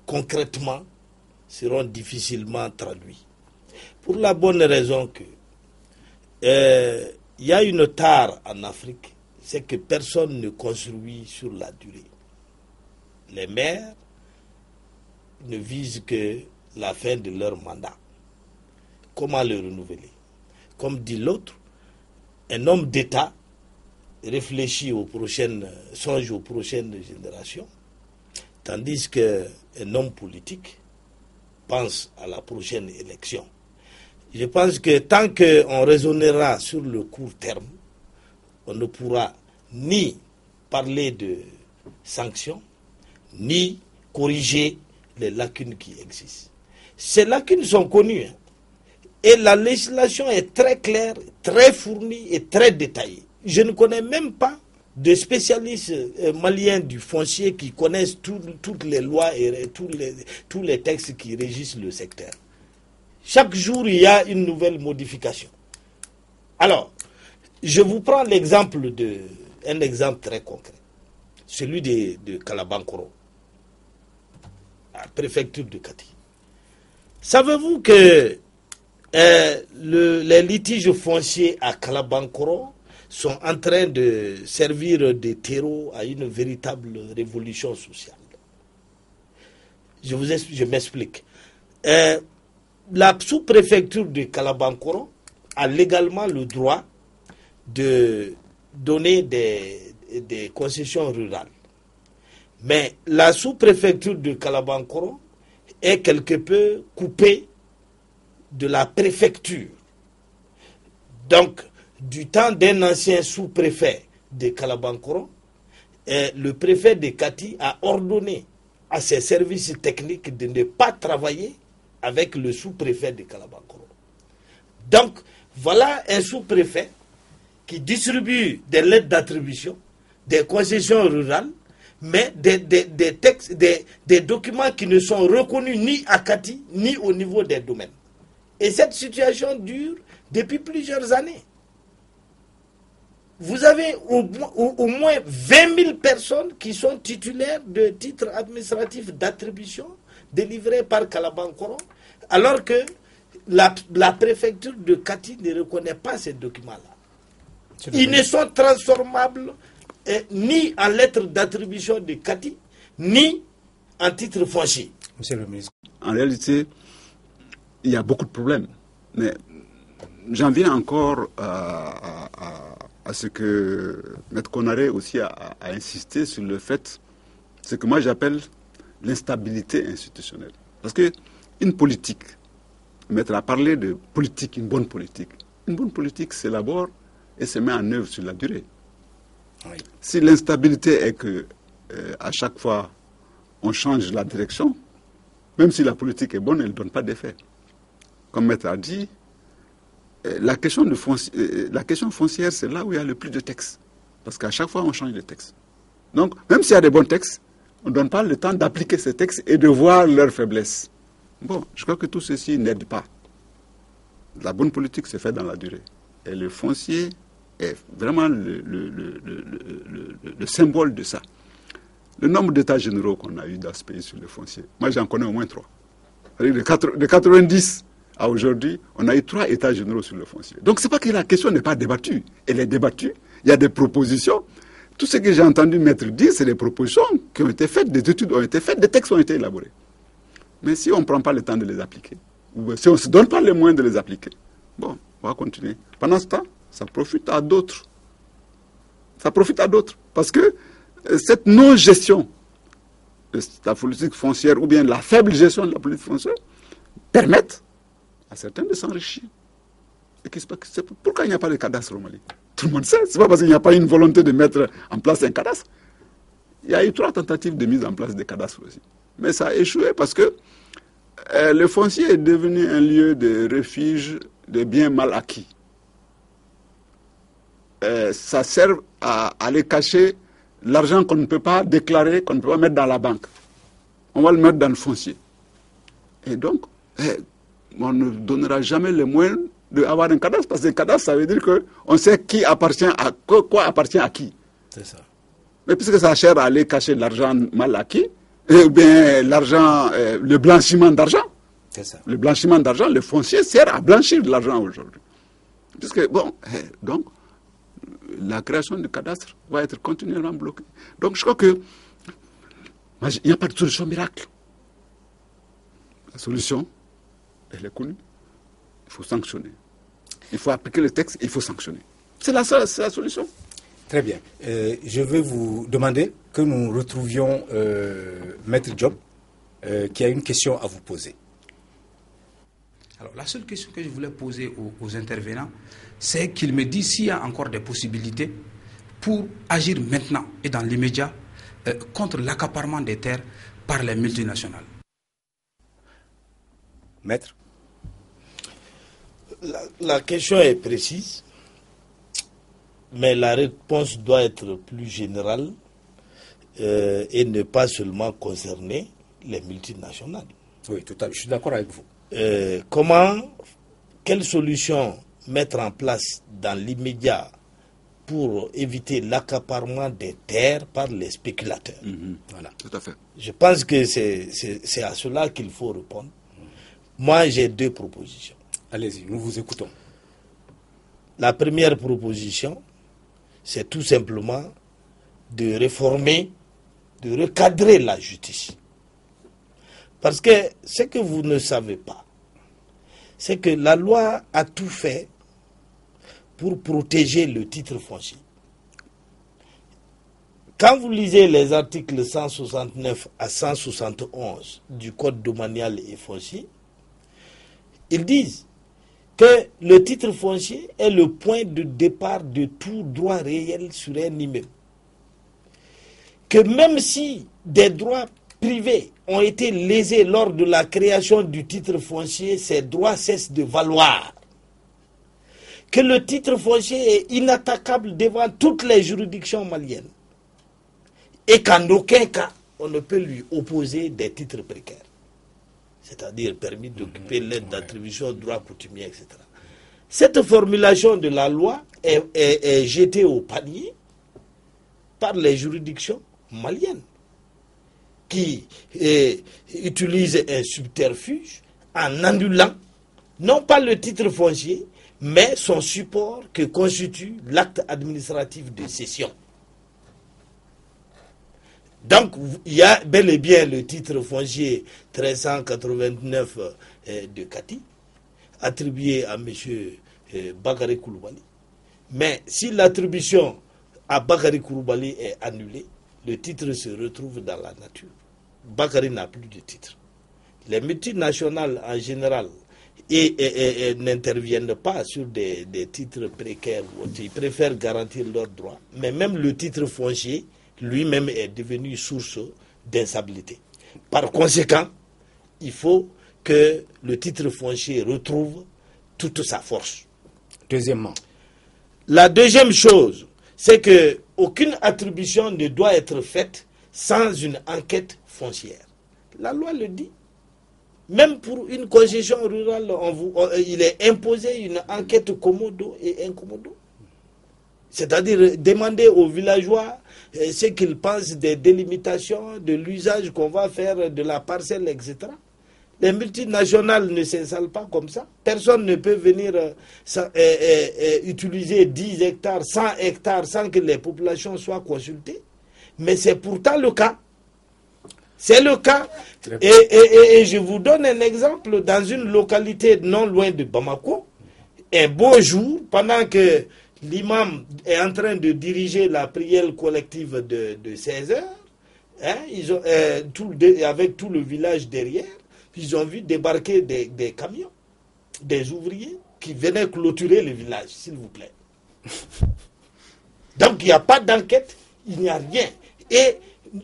concrètement, seront difficilement traduits. Pour la bonne raison que il y a une tare en Afrique, c'est que personne ne construit sur la durée. Les maires ne visent que la fin de leur mandat. Comment le renouveler? Comme dit l'autre, un homme d'État réfléchit songe aux prochaines générations, tandis qu'un homme politique pense à la prochaine élection. Je pense que tant qu'on raisonnera sur le court terme, on ne pourra ni parler de sanctions, ni corriger les lacunes qui existent. Ces lacunes sont connues, hein, et la législation est très claire, très fournie et très détaillée. Je ne connais même pas de spécialistes maliens du foncier qui connaissent toutes les lois et tous les textes qui régissent le secteur. Chaque jour, il y a une nouvelle modification. Alors, je vous prends un exemple très concret, celui de Kalabankoro, la préfecture de Kati. Savez-vous que les litiges fonciers à Kalabankoro sont en train de servir de terreau à une véritable révolution sociale? Je m'explique. La sous-préfecture de Kalabankoro a légalement le droit de donner des concessions rurales. Mais la sous-préfecture de Kalabankoro est quelque peu coupée de la préfecture. Donc, du temps d'un ancien sous-préfet de Kalabankoro, le préfet de Kati a ordonné à ses services techniques de ne pas travailler avec le sous-préfet de Kalabankoro. Donc, voilà un sous-préfet qui distribue des lettres d'attribution, des concessions rurales, mais des textes, des documents qui ne sont reconnus ni à Kati, ni au niveau des domaines. Et cette situation dure depuis plusieurs années. Vous avez au moins 20 000 personnes qui sont titulaires de titres administratifs d'attribution délivrés par Kalabankoro, alors que la préfecture de Kati ne reconnaît pas ces documents-là. Ils ne sont transformables ni en lettres d'attribution de Kati, ni en titre foncier. Monsieur le ministre. En réalité, il y a beaucoup de problèmes. Mais j'en viens encore à ce que M. Konaré aussi a insisté sur le fait, ce que moi j'appelle l'instabilité institutionnelle. Parce que une politique, Maître a parlé de politique, une bonne politique s'élabore et se met en œuvre sur la durée. Oui. Si l'instabilité est que à chaque fois on change la direction, même si la politique est bonne, elle ne donne pas d'effet. Comme Maître a dit, la question foncière, c'est là où il y a le plus de textes. Parce qu'à chaque fois, on change de texte. Donc, même s'il y a des bons textes, on ne donne pas le temps d'appliquer ces textes et de voir leurs faiblesses. Bon, je crois que tout ceci n'aide pas. La bonne politique se fait dans la durée. Et le foncier est vraiment le symbole de ça. Le nombre d'états généraux qu'on a eu dans ce pays sur le foncier, moi j'en connais au moins 3. De 90 à aujourd'hui, on a eu 3 états généraux sur le foncier. Donc c'est pas que la question n'est pas débattue. Elle est débattue, il y a des propositions, tout ce que j'ai entendu Maître dire, c'est des propositions qui ont été faites, des études ont été faites, des textes ont été élaborés. Mais si on ne prend pas le temps de les appliquer, ou si on ne se donne pas les moyens de les appliquer, bon, on va continuer. Pendant ce temps, ça profite à d'autres. Ça profite à d'autres. Parce que cette non-gestion de la politique foncière, ou bien la faible gestion de la politique foncière, permettent à certains de s'enrichir. Pourquoi il n'y a pas de cadastre au Mali? Tout le monde sait. Ce n'est pas parce qu'il n'y a pas une volonté de mettre en place un cadastre. Il y a eu 3 tentatives de mise en place des cadastres aussi. Mais ça a échoué parce que le foncier est devenu un lieu de refuge de biens mal acquis. Ça sert à aller cacher l'argent qu'on ne peut pas déclarer, qu'on ne peut pas mettre dans la banque. On va le mettre dans le foncier. Et donc, on ne donnera jamais les moyens d'avoir un cadastre, parce que le cadastre, ça veut dire qu'on sait qui appartient à quoi appartient à qui. C'est ça. Mais puisque ça sert à aller cacher l'argent mal acquis, ou bien l'argent, le blanchiment d'argent. C'est ça. Le blanchiment d'argent, le foncier sert à blanchir de l'argent aujourd'hui. Puisque, bon, donc, la création du cadastre va être continuellement bloquée. Donc, je crois que il n'y a pas de solution miracle. La solution, elle est connue. Il faut sanctionner. Il faut appliquer le texte, il faut sanctionner. C'est la solution. Très bien. Je vais vous demander que nous retrouvions Maître Diop, qui a une question à vous poser. Alors, la seule question que je voulais poser aux intervenants, c'est qu'ils me disent s'il y a encore des possibilités pour agir maintenant et dans l'immédiat contre l'accaparement des terres par les multinationales. Maître? La question est précise, mais la réponse doit être plus générale et ne pas seulement concerner les multinationales. Oui, tout à fait. Je suis d'accord avec vous. Quelle solution mettre en place dans l'immédiat pour éviter l'accaparement des terres par les spéculateurs? Voilà, tout à fait. Je pense que c'est à cela qu'il faut répondre. Moi, j'ai 2 propositions. Allez-y, nous vous écoutons. La première proposition, c'est tout simplement de réformer, de recadrer la justice. Parce que ce que vous ne savez pas, c'est que la loi a tout fait pour protéger le titre foncier. Quand vous lisez les articles 169 à 171 du Code domanial et foncier, ils disent que le titre foncier est le point de départ de tout droit réel sur un immeuble. Que même si des droits privés ont été lésés lors de la création du titre foncier, ces droits cessent de valoir. Que le titre foncier est inattaquable devant toutes les juridictions maliennes. Et qu'en aucun cas, on ne peut lui opposer des titres précaires. C'est-à-dire permis d'occuper, l'aide d'attribution, droit coutumier, etc. Cette formulation de la loi est jetée au panier par les juridictions maliennes qui utilisent un subterfuge en annulant non pas le titre foncier, mais son support que constitue l'acte administratif de cession. Donc, il y a bel et bien le titre foncier 1389 de Kati, attribué à M. Bakary Coulibaly. Mais si l'attribution à Bakary Coulibaly est annulée, le titre se retrouve dans la nature. Bakary n'a plus de titre. Les multinationales en général n'interviennent pas sur des titres précaires. Ils préfèrent garantir leurs droits. Mais même le titre foncier lui-même est devenu source d'instabilité. Par conséquent, il faut que le titre foncier retrouve toute sa force. Deuxièmement. La deuxième chose, c'est qu'aucune attribution ne doit être faite sans une enquête foncière. La loi le dit. Même pour une concession rurale, il est imposé une enquête commodo et incommodo. C'est-à-dire demander aux villageois ce qu'ils pensent des délimitations, de l'usage qu'on va faire de la parcelle, etc. Les multinationales ne s'installent pas comme ça. Personne ne peut venir utiliser 10 hectares, 100 hectares sans que les populations soient consultées. Mais c'est pourtant le cas. C'est le cas. Et je vous donne un exemple. Dans une localité non loin de Bamako, un beau jour, pendant que l'imam est en train de diriger la prière collective de 16 heures, hein, ils ont, avec tout le village derrière, ils ont vu débarquer des camions, des ouvriers qui venaient clôturer le village, s'il vous plaît. Donc il n'y a pas d'enquête, il n'y a rien. Et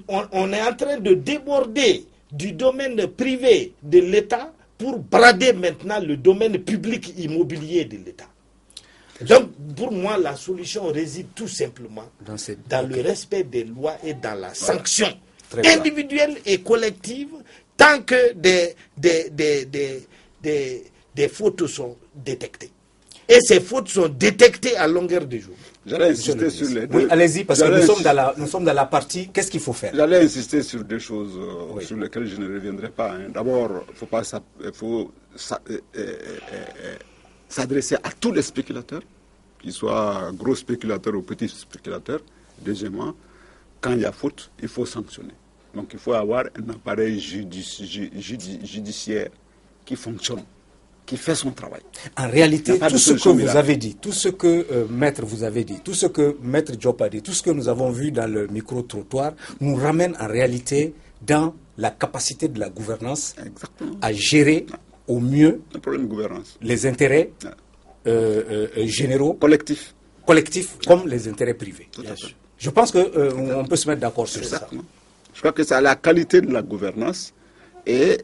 on est en train de déborder du domaine privé de l'État pour brader maintenant le domaine public immobilier de l'État. Donc, pour moi, la solution réside tout simplement dans le respect des lois et dans la sanction individuelle et collective tant que des fautes sont détectées. Et ces fautes sont détectées à longueur de jour. J'allais insister sur les deux. Oui, allez-y, parce que nous sommes dans la partie. Qu'est-ce qu'il faut faire? J'allais insister sur deux choses sur lesquelles je ne reviendrai pas. Hein. D'abord, il faut s'adresser à tous les spéculateurs, qu'ils soient gros spéculateurs ou petits spéculateurs. Deuxièmement, quand il y a faute, il faut sanctionner. Donc il faut avoir un appareil judiciaire qui fonctionne, qui fait son travail. En réalité, tout ce que vous avez dit, tout ce que Maître vous avez dit, tout ce que Maître Diop a dit, tout ce que nous avons vu dans le micro-trottoir, nous ramène en réalité dans la capacité de la gouvernance à gérer au mieux les intérêts généraux, collectifs comme les intérêts privés. Je pense qu'on peut se mettre d'accord sur ça. Je crois que c'est à la qualité de la gouvernance et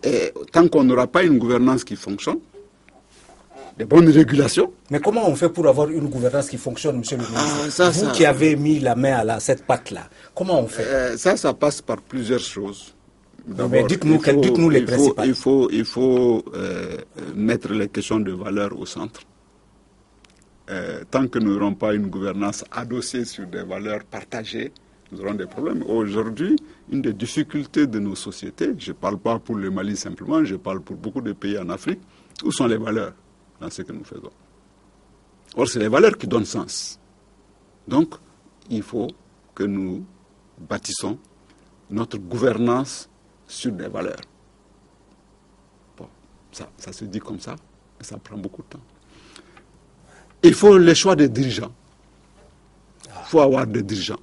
tant qu'on n'aura pas une gouvernance qui fonctionne, des bonnes régulations. Mais comment on fait pour avoir une gouvernance qui fonctionne, monsieur le ministre? Vous qui avez mis la main à cette patte-là, comment on fait? Ça passe par plusieurs choses. Mais dites-nous les principales. Il faut mettre les questions de valeur au centre. Tant que nous n'aurons pas une gouvernance adossée sur des valeurs partagées, nous aurons des problèmes. Aujourd'hui, une des difficultés de nos sociétés, je ne parle pas pour le Mali simplement, je parle pour beaucoup de pays en Afrique, où sont les valeurs dans ce que nous faisons? Or, c'est les valeurs qui donnent sens. Donc, il faut que nous bâtissons notre gouvernance sur des valeurs. Bon, ça se dit comme ça, mais ça prend beaucoup de temps. Il faut le choix des dirigeants. Il faut avoir des dirigeants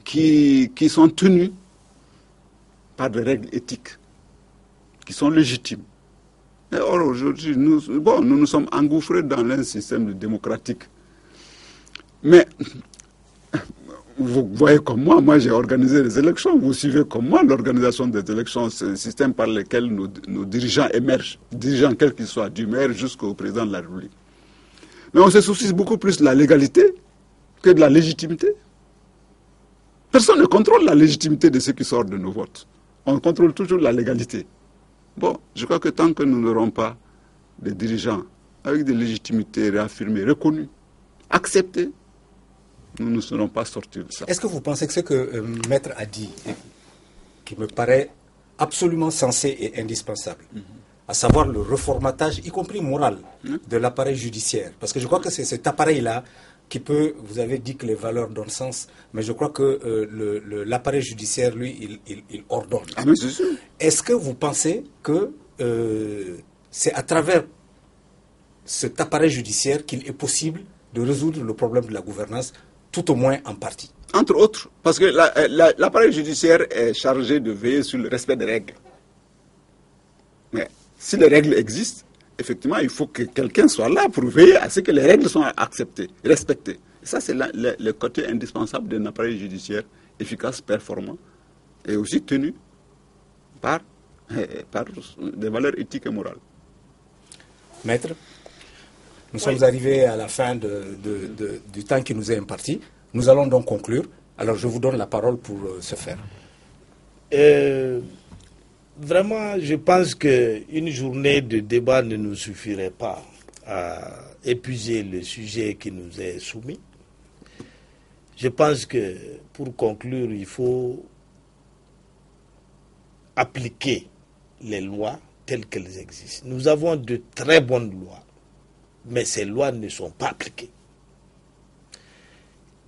qui sont tenus par des règles éthiques, qui sont légitimes. Et or, aujourd'hui, nous nous sommes engouffrés dans un système démocratique. Mais, vous voyez comme moi j'ai organisé les élections, vous suivez comme moi l'organisation des élections, c'est un système par lequel nos dirigeants émergent, dirigeants quels qu'ils soient, du maire jusqu'au président de la République. Mais on se soucie beaucoup plus de la légalité que de la légitimité. Personne ne contrôle la légitimité de ce qui sort de nos votes. On contrôle toujours la légalité. Bon, je crois que tant que nous n'aurons pas des dirigeants avec des légitimités réaffirmées, reconnues, acceptées, nous ne serons pas sortis de ça. Est-ce que vous pensez que ce que Maître a dit, qui me paraît absolument sensé et indispensable, à savoir le reformatage, y compris moral, de l'appareil judiciaire, parce que je crois que c'est cet appareil-là qui peut, vous avez dit que les valeurs donnent sens, mais je crois que l'appareil judiciaire, lui, il ordonne. Ah, mais c'est sûr. Est-ce que vous pensez que c'est à travers cet appareil judiciaire qu'il est possible de résoudre le problème de la gouvernance, tout au moins en partie? Entre autres, parce que l'appareil judiciaire est chargé de veiller sur le respect des règles. Mais si les règles existent, effectivement, il faut que quelqu'un soit là pour veiller à ce que les règles soient acceptées, respectées. Et ça, c'est le côté indispensable d'un appareil judiciaire efficace, performant, et aussi tenu par des valeurs éthiques et morales. Maître, nous sommes arrivés à la fin du temps qui nous est imparti. Nous allons donc conclure. Alors, je vous donne la parole pour ce faire. Vraiment, je pense qu'une journée de débat ne nous suffirait pas à épuiser le sujet qui nous est soumis. Je pense que, pour conclure, il faut appliquer les lois telles qu'elles existent. Nous avons de très bonnes lois, mais ces lois ne sont pas appliquées.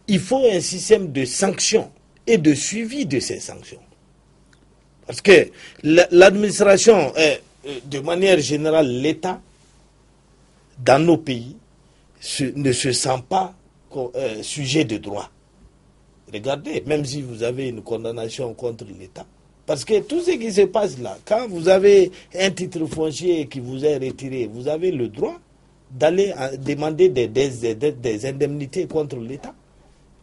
Il faut un système de sanctions et de suivi de ces sanctions. Parce que l'administration, de manière générale, l'État, dans nos pays, ne se sent pas sujet de droit. Regardez, même si vous avez une condamnation contre l'État, parce que tout ce qui se passe là, quand vous avez un titre foncier qui vous est retiré, vous avez le droit d'aller demander des indemnités contre l'État.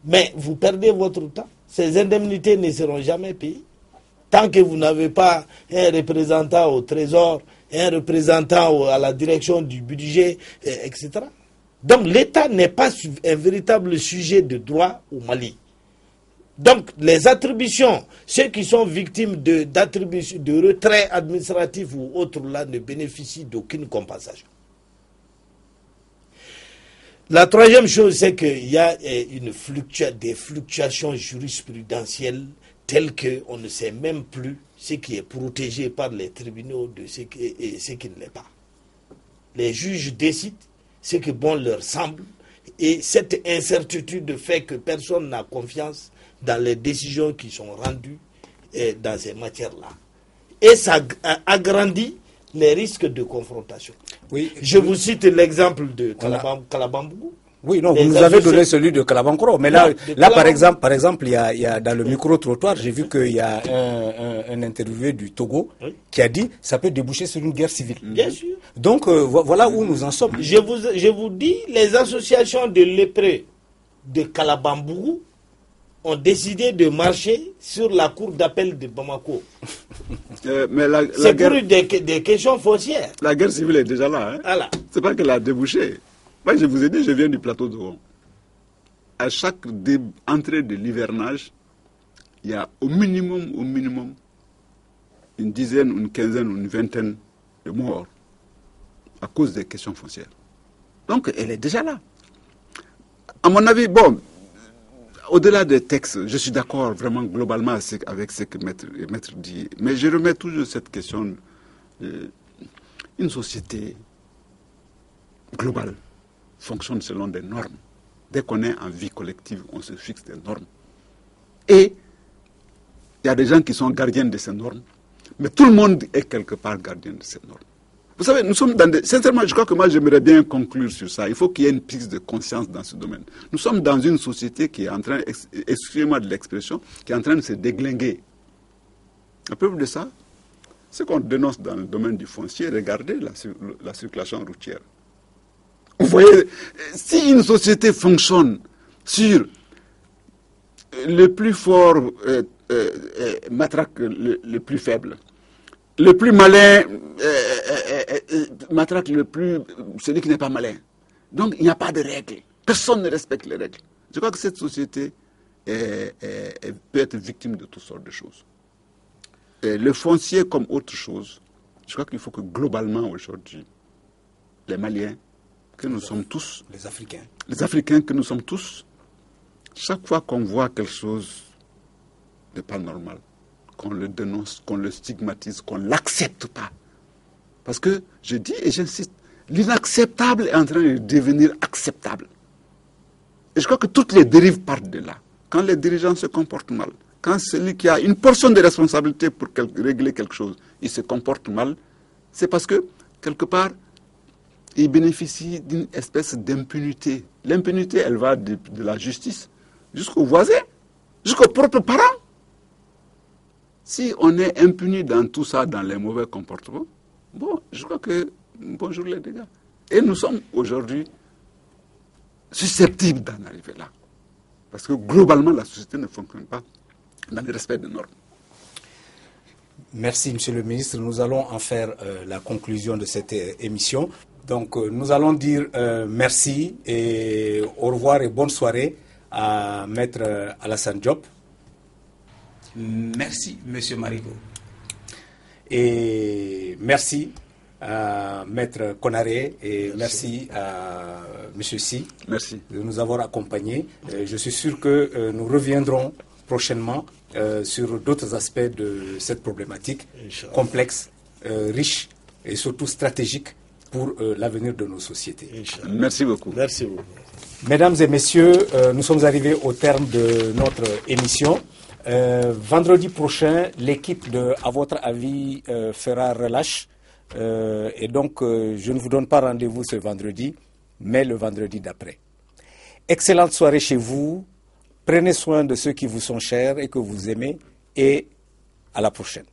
Mais vous perdez votre temps. Ces indemnités ne seront jamais payées. Tant que vous n'avez pas un représentant au Trésor, un représentant à la direction du budget, etc. Donc l'État n'est pas un véritable sujet de droit au Mali. Donc les attributions, ceux qui sont victimes de retrait administratif ou autres là ne bénéficient d'aucune compensation. La troisième chose, c'est qu'il y a des fluctuations jurisprudentielles telles qu'on ne sait même plus ce qui est protégé par les tribunaux et ce qui ne l'est pas. Les juges décident ce que bon leur semble et cette incertitude fait que personne n'a confiance dans les décisions qui sont rendues dans ces matières-là. Et ça agrandit les risques de confrontation. Oui, je vous cite l'exemple de Kalabambou. Oui, non, vous nous avez donné celui de Kalabankoro. Mais là, par exemple, il y a dans le micro-trottoir, j'ai vu qu'il y a un interviewé du Togo qui a dit ça peut déboucher sur une guerre civile. Bien sûr. Donc, voilà où nous en sommes. Je vous dis, les associations de lépreux de Kalabambou ont décidé de marcher sur la cour d'appel de Bamako. C'est pour des questions foncières. La guerre civile est déjà là. Hein? Voilà. C'est pas qu'elle a débouché. Moi, je vous ai dit, je viens du plateau de Rouen. À chaque entrée de l'hivernage, il y a au minimum, une dizaine, une quinzaine, une vingtaine de morts à cause des questions foncières. Donc, elle est déjà là. À mon avis, bon, au-delà des textes, je suis d'accord vraiment globalement avec ce que Maître dit. Mais je remets toujours cette question une société globale fonctionne selon des normes. Dès qu'on est en vie collective, on se fixe des normes. Et il y a des gens qui sont gardiens de ces normes, mais tout le monde est quelque part gardien de ces normes. Vous savez, nous sommes dans sincèrement, je crois que moi j'aimerais bien conclure sur ça. Il faut qu'il y ait une prise de conscience dans ce domaine. Nous sommes dans une société qui est en train, excusez-moi de l'expression, qui est en train de se déglinguer. La preuve de ça, ce qu'on dénonce dans le domaine du foncier, regardez la circulation routière. Vous voyez, si une société fonctionne sur le plus fort matraque le plus faible, le plus malin matraque celui qui n'est pas malin. Donc il n'y a pas de règles. Personne ne respecte les règles. Je crois que cette société peut être victime de toutes sortes de choses. Et le foncier comme autre chose, je crois qu'il faut que globalement aujourd'hui, les Maliens, que nous sommes tous, les Africains que nous sommes tous, chaque fois qu'on voit quelque chose de pas normal, qu'on le dénonce, qu'on le stigmatise, qu'on ne l'accepte pas. Parce que, je dis et j'insiste, l'inacceptable est en train de devenir acceptable. Et je crois que toutes les dérives partent de là. Quand les dirigeants se comportent mal, quand celui qui a une portion de responsabilité pour régler quelque chose, il se comporte mal, c'est parce que, quelque part, il bénéficie d'une espèce d'impunité. L'impunité, elle va de la justice jusqu'aux voisins, jusqu'aux propres parents. Si on est impuni dans tout ça, dans les mauvais comportements, bon, je crois que, bonjour les dégâts. Et nous sommes aujourd'hui susceptibles d'en arriver là. Parce que globalement, la société ne fonctionne pas dans le respect des normes. Merci, Monsieur le Ministre. Nous allons en faire la conclusion de cette émission. Donc, nous allons dire merci et au revoir et bonne soirée à Maître Alassane Diop. Merci, Monsieur Marico. Et merci à Maître Konaré et merci à Monsieur Si de nous avoir accompagnés. Je suis sûr que nous reviendrons prochainement sur d'autres aspects de cette problématique complexe, riche et surtout stratégique pour l'avenir de nos sociétés. Merci beaucoup. Merci beaucoup. Mesdames et messieurs, nous sommes arrivés au terme de notre émission. Vendredi prochain, l'équipe de À votre avis fera relâche. Et donc, je ne vous donne pas rendez-vous ce vendredi, mais le vendredi d'après. Excellente soirée chez vous. Prenez soin de ceux qui vous sont chers et que vous aimez. Et à la prochaine.